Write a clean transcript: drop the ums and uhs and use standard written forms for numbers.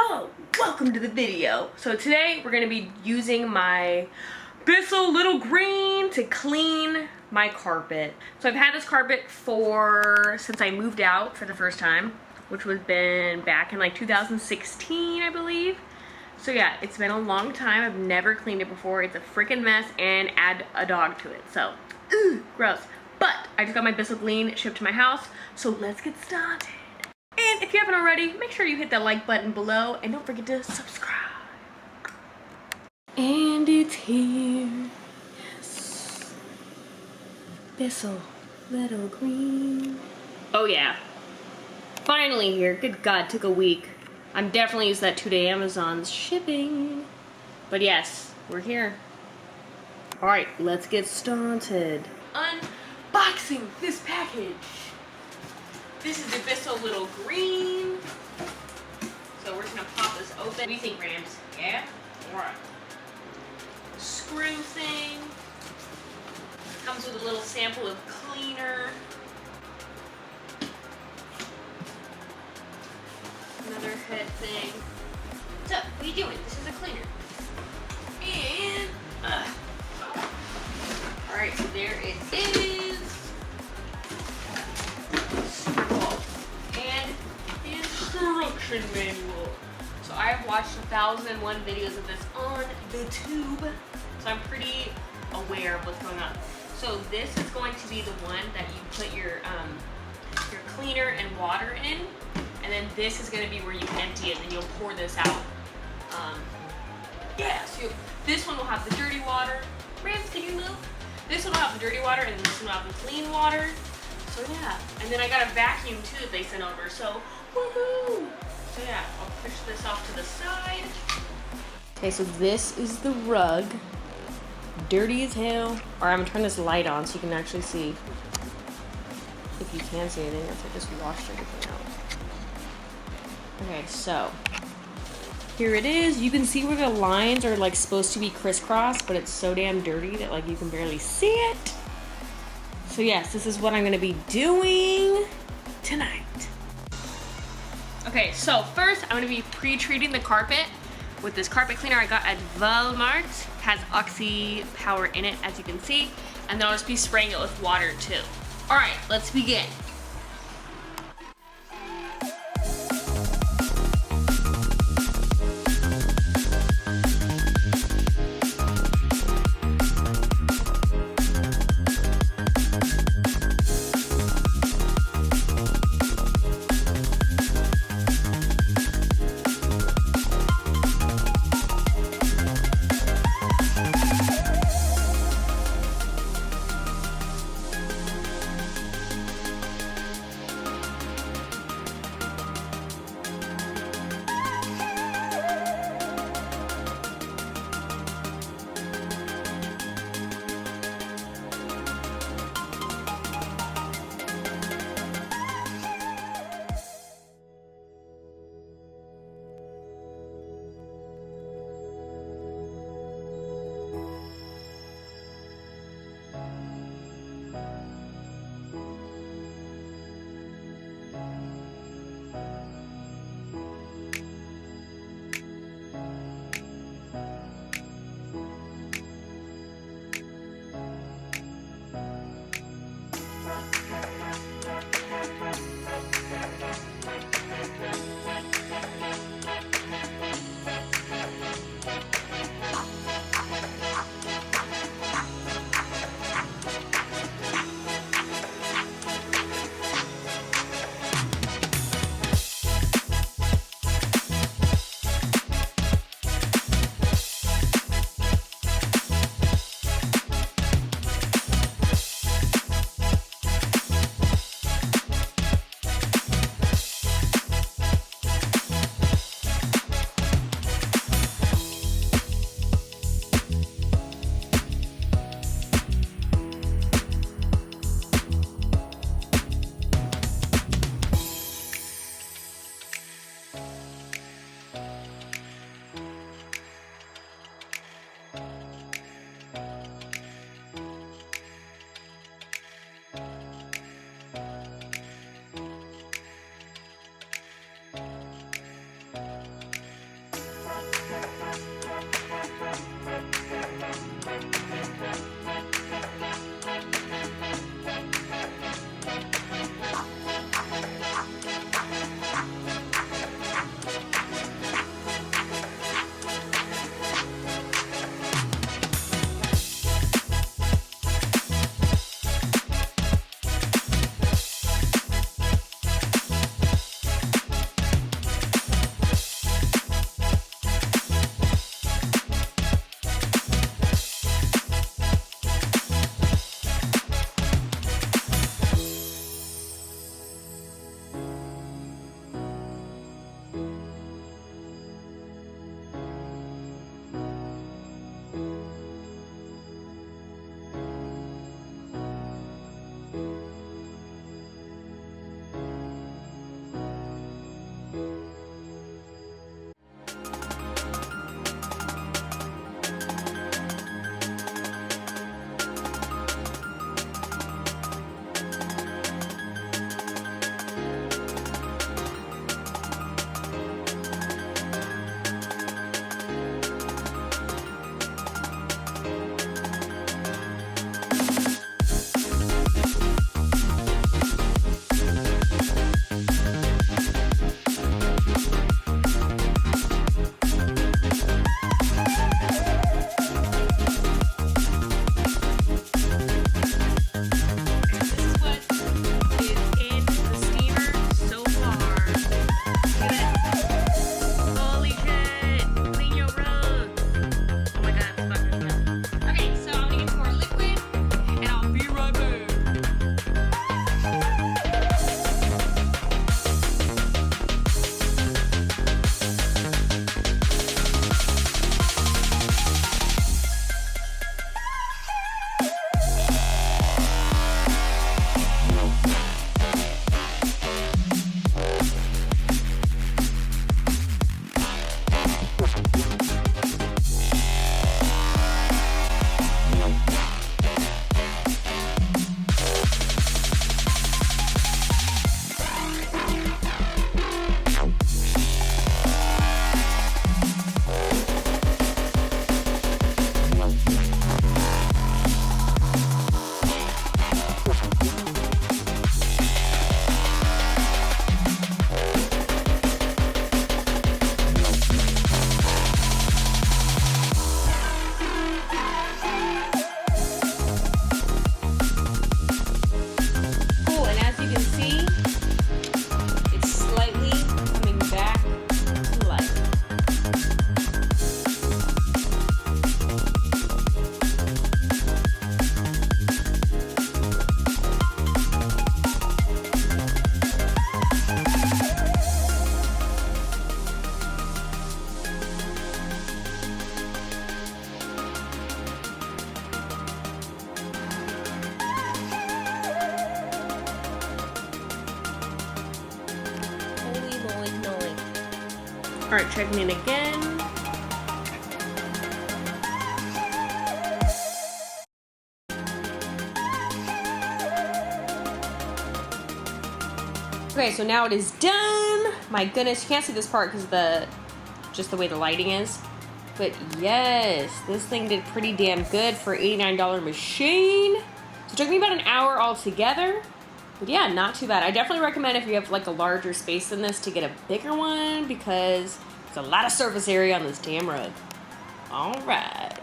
Hello, welcome to the video. So today we're going to be using my Bissell Little Green to clean my carpet. So I've had this carpet since I moved out for the first time, which was been back in like 2016, I believe. So yeah, it's been a long time. I've never cleaned it before. It's a freaking mess, and add a dog to it. So, gross. But I just got my Bissell Green shipped to my house, so let's get started. And if you haven't already, make sure you hit that like button below, and don't forget to subscribe. And it's here. Yes. Bissell Little Green. Oh yeah. Finally here. Good God, took a week. I'm definitely used that 2-day Amazon's shipping. But yes, we're here. Alright, let's get started. Unboxing this package. This is the Bissell Little Green. So we're just gonna pop this open. What do you think, Rams? Yeah? Alright. Screw thing. Comes with a little sample of cleaner. Another head thing. So, what are you doing? This is a cleaner. And, alright, so there it is. Super cool. And the instruction manual. So I have watched 1,001 videos of this on the tube. So I'm pretty aware of what's going on. So this is going to be the one that you put your cleaner and water in. And then this is going to be where you empty it, and you'll pour this out. Yeah, so this one will have the dirty water. Rams, can you move? This one will have the dirty water, and this one will have the clean water. So yeah, and then I got a vacuum too that they sent over, so woohoo! So yeah, I'll push this off to the side. Okay, so this is the rug. Dirty as hell. Alright, I'm gonna turn this light on so you can actually see. If you can see anything, I just washed everything out. Okay, so here it is. You can see where the lines are like supposed to be crisscross, but it's so damn dirty that like you can barely see it. So yes, this is what I'm gonna be doing tonight. Okay, so first I'm gonna be pre-treating the carpet with this carpet cleaner I got at Walmart. It has Oxy power in it, as you can see, and then I'll just be spraying it with water too. All right, let's begin. All right, checking in again. Okay, so now it is done. My goodness, you can't see this part because just the way the lighting is. But yes, this thing did pretty damn good for $89 machine. So it took me about an hour altogether. But yeah, not too bad. I definitely recommend if you have like a larger space than this to get a bigger one because there's a lot of surface area on this damn rug. All right.